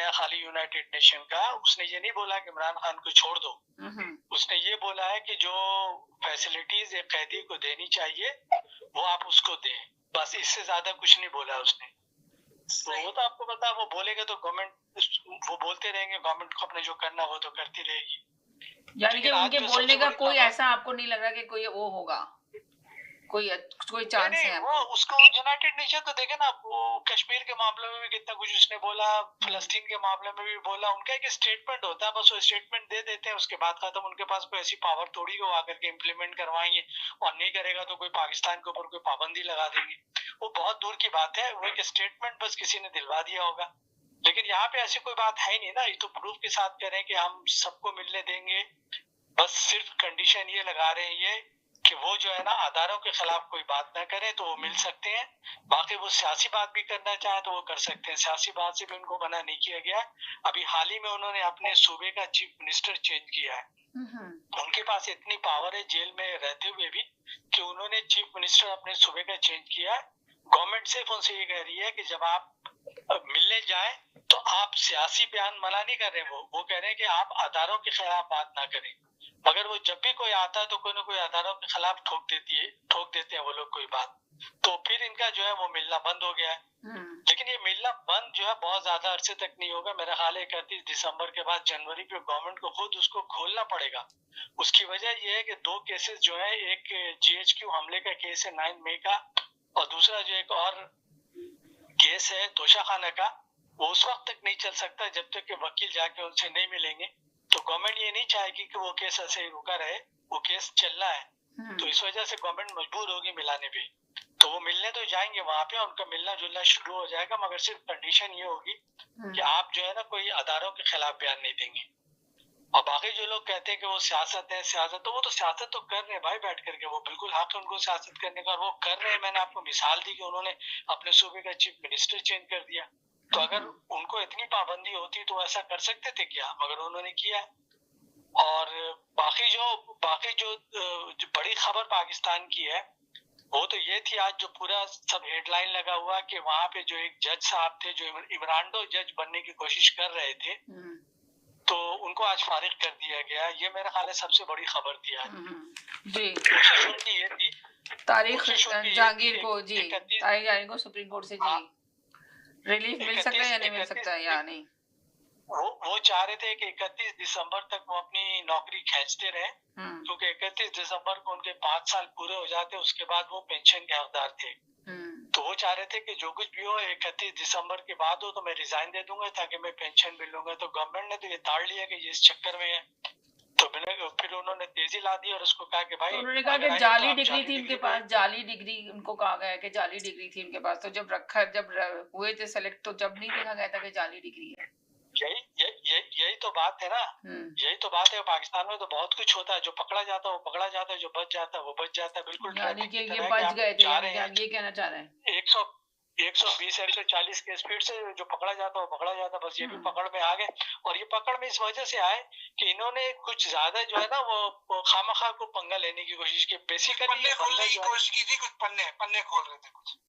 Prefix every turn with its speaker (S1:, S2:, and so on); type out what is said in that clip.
S1: है खाली United nation का, उसने ये नहीं बोला कि इमरान खान को छोड़ दो। उसने ये बोला है कि जो फैसिलिटीज एक कैदी को देनी चाहिए वो आप उसको दें, बस इससे ज्यादा कुछ नहीं बोला उसने। तो वो तो आपको पता, वो बोलेगा तो गवर्नमेंट, वो बोलते रहेंगे, गवर्नमेंट को अपने जो करना वो तो करती रहेगी।
S2: यानी कि उनके बोलने का कोई ऐसा आपको नहीं लग रहा कि कोई वो होगा, कोई चांस है
S1: वो
S2: आपको?
S1: उसको यूनाइटेड नेशन तो देखे ना, वो कश्मीर के मामले में भी कितना कुछ उसने बोला, फलस्तीन के मामले में भी बोला। उनका एक स्टेटमेंट होता है, बस वो स्टेटमेंट दे देते हैं, उसके बाद खत्म। उनके पास कोई ऐसी पावर थोड़ी हो आकर के इम्प्लीमेंट करवाएंगे, और नहीं करेगा तो कोई पाकिस्तान के ऊपर कोई पाबंदी लगा देंगे। वो बहुत दूर की बात है, वो एक स्टेटमेंट बस किसी ने दिलवा दिया होगा। लेकिन यहाँ पे ऐसी कोई बात है नहीं ना, ये तो प्रूफ के साथ कह रहे हैं कि हम सबको मिलने देंगे, बस सिर्फ कंडीशन ये लगा रहे हैं ये कि वो जो है ना आधारों के खिलाफ कोई बात ना करे तो वो मिल सकते हैं। बाकी वो सियासी बात भी करना चाहे तो वो कर सकते हैं, सियासी बात से भी उनको मना नहीं किया गया। अभी हाल ही में उन्होंने अपने सूबे का चीफ मिनिस्टर चेंज किया है। उनके पास इतनी पावर है जेल में रहते हुए भी कि उन्होंने चीफ मिनिस्टर अपने सूबे का चेंज किया है। गवर्नमेंट सिर्फ उनसे ये कह रही है कि जब आप मिलने जाए तो आप सियासी बयान मना नहीं कर रहे, वो कह रहे हैं कि आप आधारों के खिलाफ बात ना करें। मगर वो जब भी कोई आता है तो कोई ना कोई आधारों के खिलाफ ठोक देते हैं वो लोग कोई बात। तो फिर इनका जो है वो मिलना बंद हो गया है। लेकिन ये मिलना बंद जो है बहुत ज्यादा अरसे तक नहीं होगा। मेरा ख्याल है 31 दिसंबर के बाद जनवरी पे गवर्नमेंट को खुद उसको खोलना पड़ेगा। उसकी वजह ये है कि 2 केसेस जो है, एक GHQ हमले का केस है 9 मई का, और दूसरा जो एक और केस है तोशाखाना का, वो उस वक्त तक नहीं चल सकता जब तक कि वकील जाके उनसे नहीं मिलेंगे। तो गवर्नमेंट ये नहीं चाहेगी कि वो केस ऐसे ही रुका रहे, वो केस चलना है। तो इस वजह से गवर्नमेंट मजबूर होगी मिलाने पे। तो वो मिलने तो जाएंगे वहां पे, उनका मिलना जुलना शुरू हो जाएगा, मगर सिर्फ कंडीशन ये होगी कि आप जो है ना कोई अदारों के खिलाफ बयान नहीं देंगे। और बाकी जो लोग कहते हैं कि वो सियासत है, सियासत, तो वो तो सियासत तो कर रहे हैं भाई बैठ करके, वो बिल्कुल हक है उनको सियासत करने का, और वो कर रहे हैं। मैंने आपको मिसाल दी कि उन्होंने अपने सूबे का चीफ मिनिस्टर चेंज कर दिया। तो अगर उनको इतनी पाबंदी होती तो ऐसा कर सकते थे क्या, मगर उन्होंने किया। और जो बड़ी खबर पाकिस्तान की है वो तो ये थी आज, जो पूरा सब हेडलाइन लगा हुआ कि वहां पे जो एक जज साहब थे जो इमरान जज बनने की कोशिश कर रहे थे, तो उनको आज फारिग कर दिया गया। ये मेरे ख्याल है सबसे बड़ी खबर थी आज।
S2: जी,
S1: कोशिश उनकी ये थी,
S2: तारीख जहांगीर को, जी तारीख जहांगीर को सुप्रीम कोर्ट से जी रिलीफ मिल सकता है या नहीं मिल सकता है या नहीं।
S1: वो चाह रहे थे कि 31 दिसंबर तक वो अपनी नौकरी खींचते रहे, क्योंकि 31 दिसंबर को उनके 5 साल पूरे हो जाते, उसके बाद वो पेंशन के हकदार थे। तो वो चाह रहे थे कि जो कुछ भी हो 31 दिसंबर के बाद हो तो मैं रिजाइन दे दूंगा ताकि मैं पेंशन भी लूंगा। तो गवर्नमेंट ने तो ये ताड़ लिया कि ये इस चक्कर में है, तो फिर उन्होंने तेजी ला दी और उसको कहा कि भाई, तो उन्होंने कहा कि जाली डिग्री थी उनके पास, जाली डिग्री उनको कहा गया कि जाली डिग्री थी उनके पास। तो जब हुए थे सेलेक्ट तो जब नहीं देखा गया था कि जाली डिग्री है। यही तो बात है ना, यही तो बात है। पाकिस्तान में तो बहुत कुछ होता है, जो पकड़ा जाता है वो पकड़ा जाता है, जो बच जाता है वो बच जाता है। बिल्कुल यानी कि ये बच गए थे, ये कहना चाह रहे हैं 120 140 केस फिर से जो पकड़ा जाता है वो पकड़ा जाता है, बस ये भी पकड़ में आ गए। और ये पकड़ में इस वजह से आए कि इन्होंने कुछ ज्यादा जो है ना वो खामखा को पंगा लेने की कोशिश की। बेसिकली पन्ने खोलने की कोशिश की थी, कुछ पन्ने खोल रहे थे कुछ।